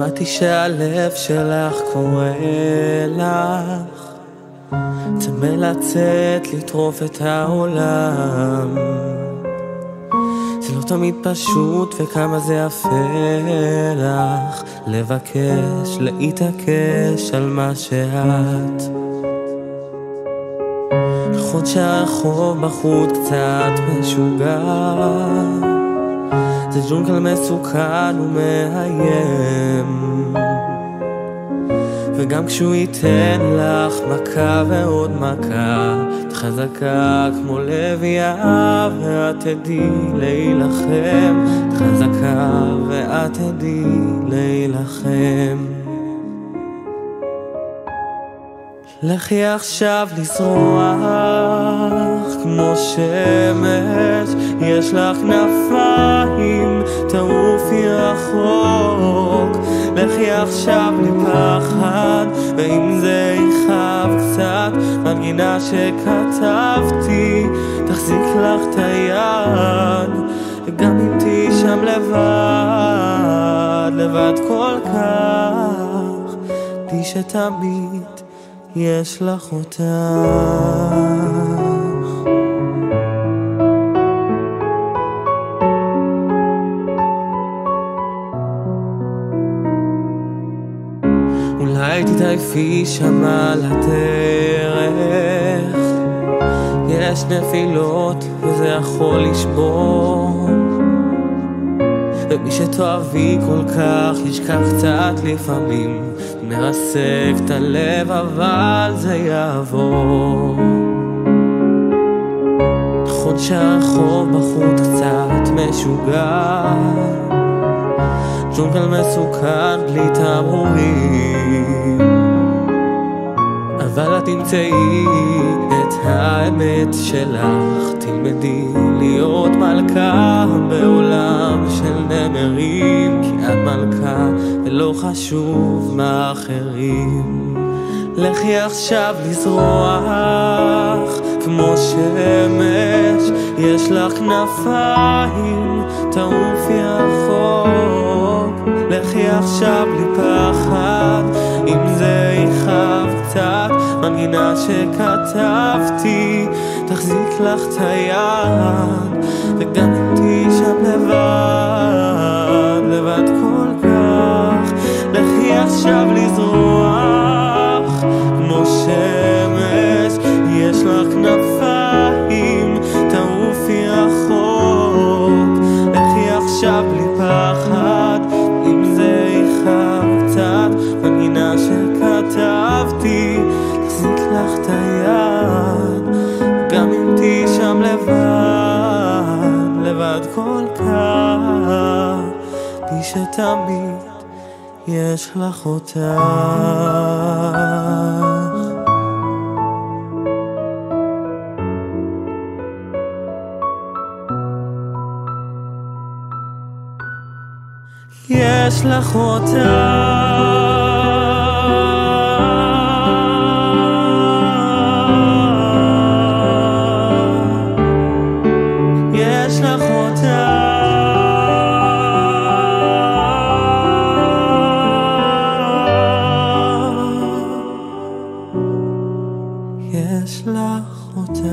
שמעתי שהלב שלך קורא לך, צמא לצאת לטרוף את העולם. זה לא תמיד פשוט וכמה זה יפה לך לבקש, להתעקש על מה שאת. נכון שהרחוב בחוץ קצת משוגע, זה ג'ונגל מסוכן ומאיים, וגם כשהוא ייתן לך מכה ועוד מכה, את חזקה כמו לביאה ואת תדעי להילחם. את חזקה ואת תדעי להילחם. לכי עכשיו לזרוח כמו שמש, יש לך כנפיים, תעופי רחוק. לכי עכשיו לפחד, ואם זה יכאב קצת, מנגינה שכתבתי תחזיק לך את היד. וגם אם תהיי שם לבד, לבד כל כך, תהיי שתמיד יש לך אותך. אולי תתעייפי שם על הדרך, יש נפילות וזה יכול לשבור, ומי שתאהבי כל כך ישכח קצת לפעמים, מרסק את הלב אבל זה יעבור. נכון שהרחוב בחוץ קצת משוגע, ג'ונגל מסוכן בלי תמרורים, אבל את תמצאי את האמת שלך. תלמדי להיות מלכה בעולם של נמרים, כי את מלכה ולא חשוב מה אחרים. לכי עכשיו לזרוח כמו שמש, יש לך כנפיים, תעופי רחוק. לכי עכשיו בלי פחד, אם זה יכאב קצת, מנגינה שכתבתי תחזיק לך את היד. וגם אם תהיי שם לבד, לבד כל כך, לכי עכשיו לזרוח כמו שמש, יש לך כנפיים, תעופי רחוק. לכי עכשיו בלי פחד, אם זה יכאב קצת, מנגינה שכתבתי תחזיק לך את היד. גם אם תהיי שם לבד, לבד כל כך, תהיי שתמיד יש לך אותך. יש לך אותך. יש לך אותך. יש לך אותך.